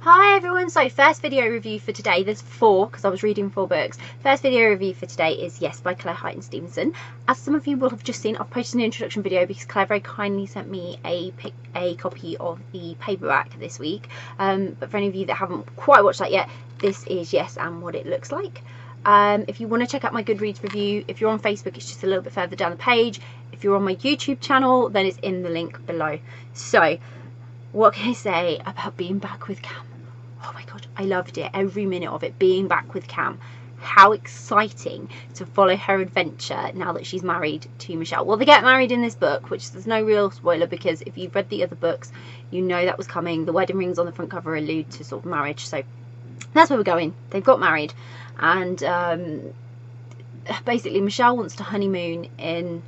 Hi everyone, so first video review for today, there's 4 because I was reading 4 books. First video review for today is Yes by Claire Highton-Stevenson. As some of you will have just seen, I've posted an introduction video because Claire very kindly sent me a copy of the paperback this week. But for any of you that haven't quite watched that yet, this is Yes and what it looks like. If you want to check out my Goodreads review, if you're on Facebook, it's just a little bit further down the page. If you're on my YouTube channel, then it's in the link below. So, what can I say about being back with Cam? Oh my god, I loved it, every minute of it, being back with Cam. How exciting to follow her adventure now that she's married to Michelle. Well, they get married in this book, which there's no real spoiler because if you've read the other books, you know that was coming. The wedding rings on the front cover allude to sort of marriage, so that's where we're going. They've got married, and basically Michelle wants to honeymoon in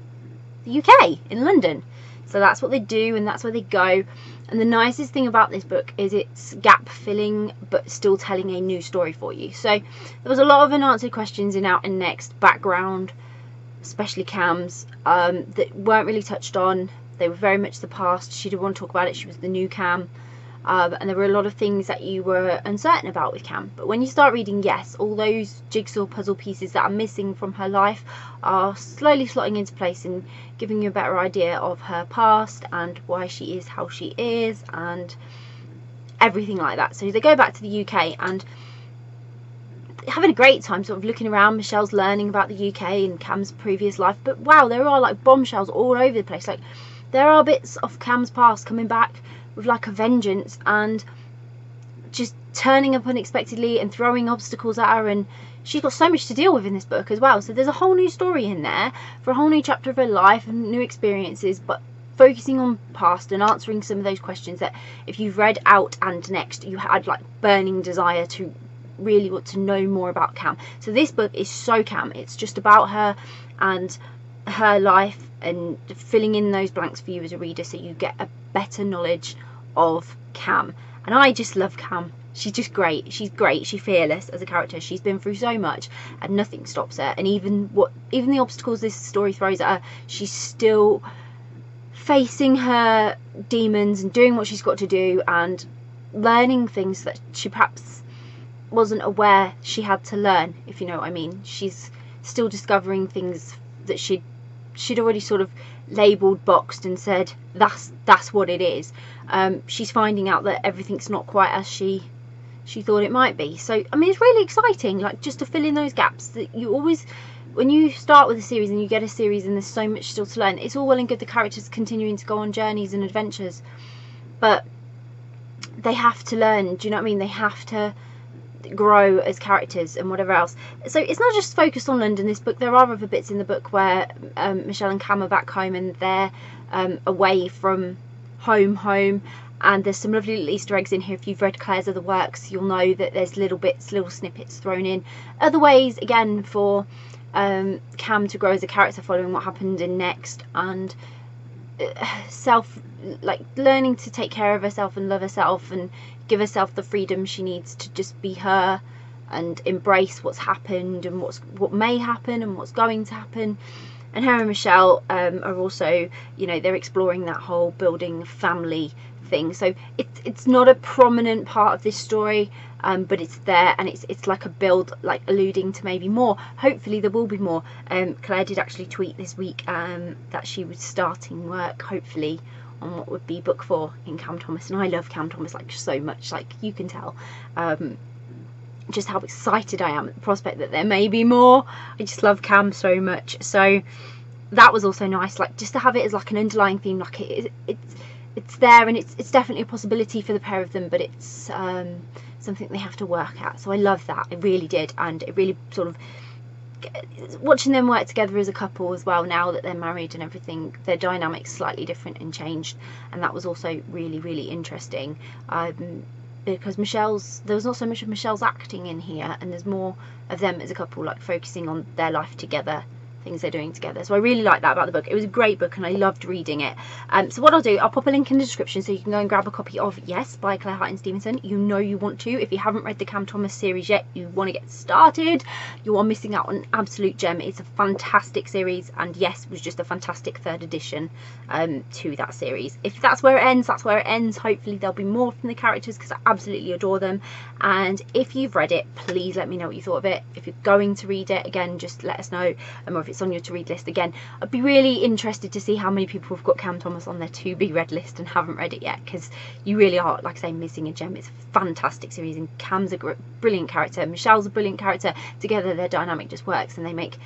the UK, in London. So that's what they do and that's where they go. And the nicest thing about this book is it's gap filling but still telling a new story for you. So there was a lot of unanswered questions in Out and Next background, especially Cam's, that weren't really touched on. They were very much the past. She didn't want to talk about it. She was the new Cam. And there were a lot of things that you were uncertain about with Cam. But when you start reading Yes, all those jigsaw puzzle pieces that are missing from her life are slowly slotting into place and giving you a better idea of her past and why she is how she is and everything like that. So they go back to the UK and having a great time sort of looking around. Michelle's learning about the UK and Cam's previous life. But wow, there are like bombshells all over the place. Like there are bits of Cam's past coming back with like a vengeance and just turning up unexpectedly and throwing obstacles at her, and she's got so much to deal with in this book as well. So there's a whole new story in there for a whole new chapter of her life and new experiences, but focusing on past and answering some of those questions that if you've read Out and Next you had like burning desire to really want to know more about Cam. So this book is so Cam. It's just about her and her life and filling in those blanks for you as a reader so you get a better knowledge of Cam. And I just love Cam. She's just great. She's great. She's fearless as a character. She's been through so much and nothing stops her. And even the obstacles this story throws at her, she's still facing her demons and doing what she's got to do and learning things that she perhaps wasn't aware she had to learn, if you know what I mean. She's still discovering things that she'd already sort of labelled, boxed and said that's what it is. She's finding out that everything's not quite as she thought it might be. So I mean, it's really exciting, like just to fill in those gaps that you always, when you start with a series and you get a series and there's so much still to learn, it's all well and good the characters continuing to go on journeys and adventures, but they have to learn, do you know what I mean? They have to grow as characters and whatever else. So it's not just focused on London, this book. There are other bits in the book where Michelle and Cam are back home and they're away from home, and there's some lovely little Easter eggs in here. If you've read Claire's other works, you'll know that there's little snippets thrown in. Other ways again for Cam to grow as a character following what happened in Next, and learning to take care of herself and love herself and give herself the freedom she needs to just be her and embrace what's happened and what may happen and what's going to happen. And her and Michelle are also, you know, they're exploring that whole building family thing. So it's not a prominent part of this story, but it's there, and it's like a build, like alluding to maybe more. Hopefully there will be more. Claire did actually tweet this week that she was starting work, hopefully, on what would be book 4 in Cam Thomas. And I love Cam Thomas like so much, like you can tell just how excited I am at the prospect that there may be more. I just love Cam so much. So that was also nice, like just to have it as like an underlying theme, like it's there, and it's definitely a possibility for the pair of them, but it's something they have to work at. So I love that, I really did, and it really sort of, watching them work together as a couple as well, now that they're married and everything, their dynamic's slightly different and changed, and that was also really, really interesting, because there was not so much of Michelle's acting in here, and there's more of them as a couple, like focusing on their life together things they're doing together. So I really like that about the book. It was a great book and I loved reading it. So what I'll do, I'll pop a link in the description so you can go and grab a copy of Yes by Claire Highton-Stevenson. You know you want to. If you haven't read the Cam Thomas series yet, you want to get started, you are missing out on an absolute gem. It's a fantastic series, and Yes was just a fantastic third edition to that series. If that's where it ends, that's where it ends. Hopefully there'll be more from the characters because I absolutely adore them. And if you've read it, please let me know what you thought of it. If you're going to read it, again, just let us know, or if it's on your to read list. Again, I'd be really interested to see how many people have got Cam Thomas on their to be read list and haven't read it yet, because you really are, like I say, missing a gem. It's a fantastic series and Cam's a brilliant character, Michelle's a brilliant character. Together their dynamic just works and they make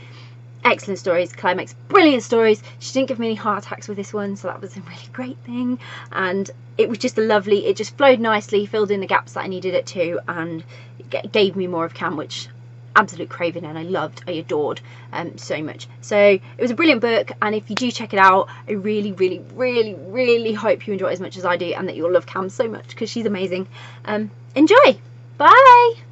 excellent stories. Claire makes brilliant stories. She didn't give me any heart attacks with this one, so that was a really great thing. And it was just a lovely, it just flowed nicely, filled in the gaps that I needed it to, and it gave me more of Cam, which absolute craving, and I loved, I adored so much. So it was a brilliant book, and if you do check it out, I really hope you enjoy it as much as I do, and that you'll love Cam so much because she's amazing. Enjoy. Bye.